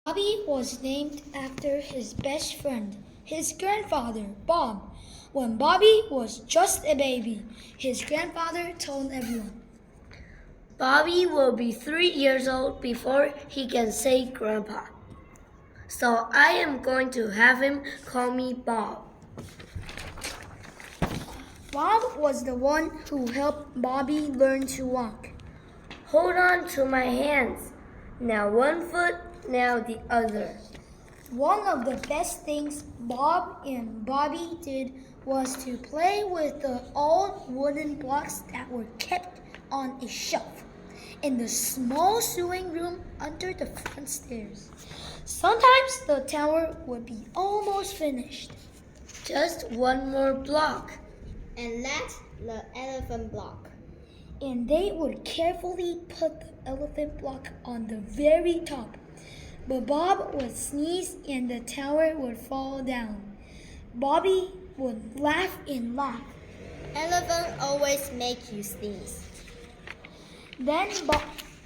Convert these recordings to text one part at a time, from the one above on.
Bobby was named after his best friend, his grandfather, Bob. When Bobby was just a baby, his grandfather told everyone, Bobby will be 3 years old before he can say Grandpa. So I am going to have him call me Bob. Bob was the one who helped Bobby learn to walk. Hold on to my hands. Now one foot, now the other. One of the best things Bob and Bobby did was to play with the old wooden blocks that were kept on a shelf in the small sewing room under the front stairs. Sometimes the tower would be almost finished. Just one more block. And that's the elephant block. And they would carefully put the elephant block on the very top. But Bob would sneeze and the tower would fall down. Bobby would laugh and laugh. Elephant always make you sneeze. Then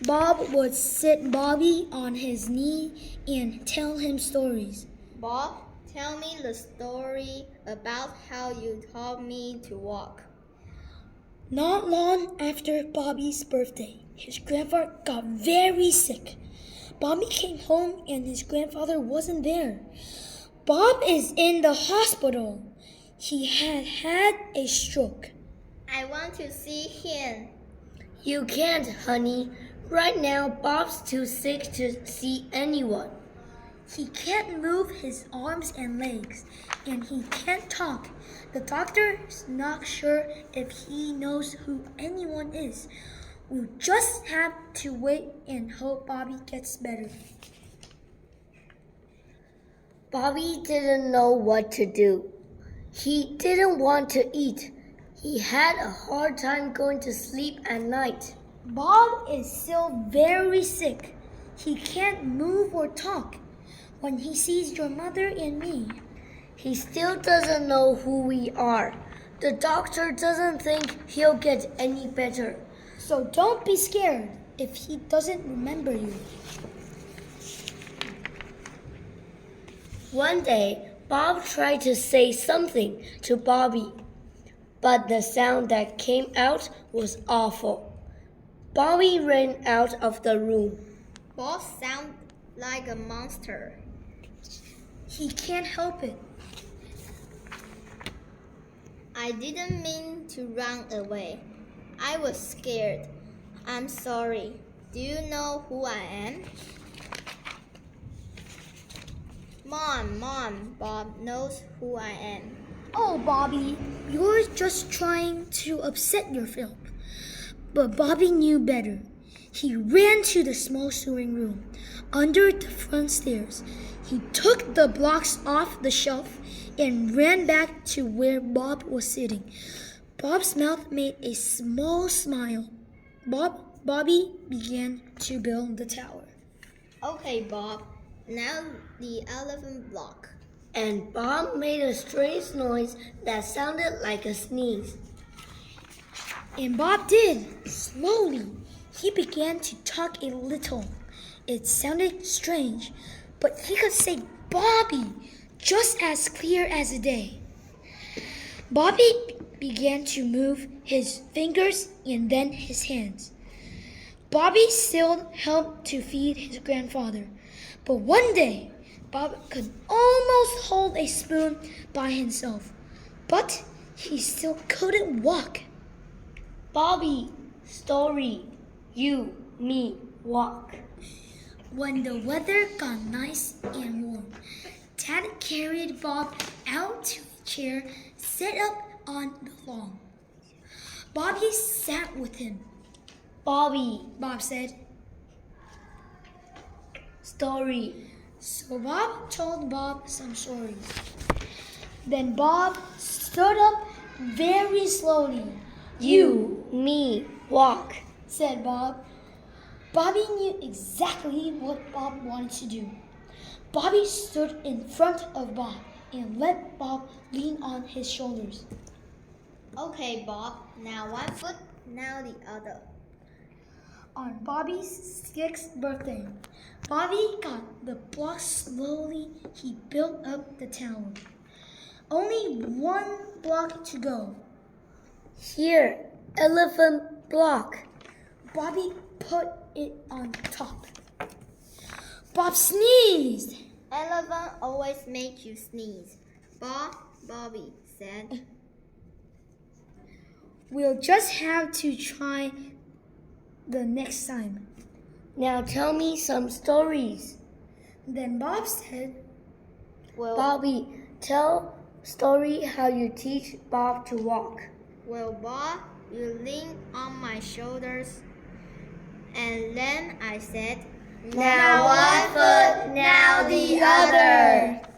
Bob would sit Bobby on his knee and tell him stories. Bob, tell me the story about how you taught me to walk. Not long after Bobby's birthday, his grandfather got very sick. Bobby came home and his grandfather wasn't there. Bob is in the hospital. He had a stroke. I want to see him. You can't, honey. Right now, Bob's too sick to see anyone. He can't move his arms and legs, and he can't talk. The doctor's not sure if he knows who anyone is. We'll just have to wait and hope Bobby gets better. Bobby didn't know what to do. He didn't want to eat. He had a hard time going to sleep at night. Bob is still very sick. He can't move or talk. When he sees your mother and me, He still doesn't know who we are. The doctor doesn't think he'll get any better. so don't be scared if he doesn't remember you. One day, Bob tried to say something to Bobby, but the sound that came out was awful. Bobby ran out of the room. Bob sounds like a monster. He can't help it. I didn't mean to run away. I was scared. I'm sorry. Do you know who I am? Mom, Bob knows who I am. Oh, Bobby, you're just trying to upset yourself. But Bobby knew better. He ran to the small sewing room under the front stairs. He took the blocks off the shelf and ran back to where Bob was sitting. Bob's mouth made a small smile. Bobby began to build the tower. Okay, Bob. Now the elephant block. And Bob made a strange noise that sounded like a sneeze. And Bob did. Slowly, he began to talk a little. It sounded strange, but he could say Bobby just as clear as day. Bobby began to move his fingers and then his hands. Bobby still helped to feed his grandfather, but one day, Bob could almost hold a spoon by himself, but he still couldn't walk. Bobby, story, you, me, walk. When the weather got nice and warm, Dad carried Bob out to a chair set up on the lawn. Bobby sat with him. Bobby, Bob said. story. So Bob told Bob some stories. Then Bob stood up very slowly. You, me, walk. Said Bob. Bobby knew exactly what Bob wanted to do. Bobby stood in front of Bob and let Bob lean on his shoulders. Okay, Bob. Now one foot, now the other. on Bobby's 6th birthday. Bobby got the blocks slowly. He built up the tower. Only 1 block to go. Here, elephant block. Bobby put it on top. Bob sneezed. Elephant always make you sneeze. Bobby said. We'll just have to try the next time. Now tell me some stories. Then Bob said, Well, Bobby, tell story how you teach Bob to walk. well, Bob, you lean on my shoulders. And then I said, Now one foot, now the other.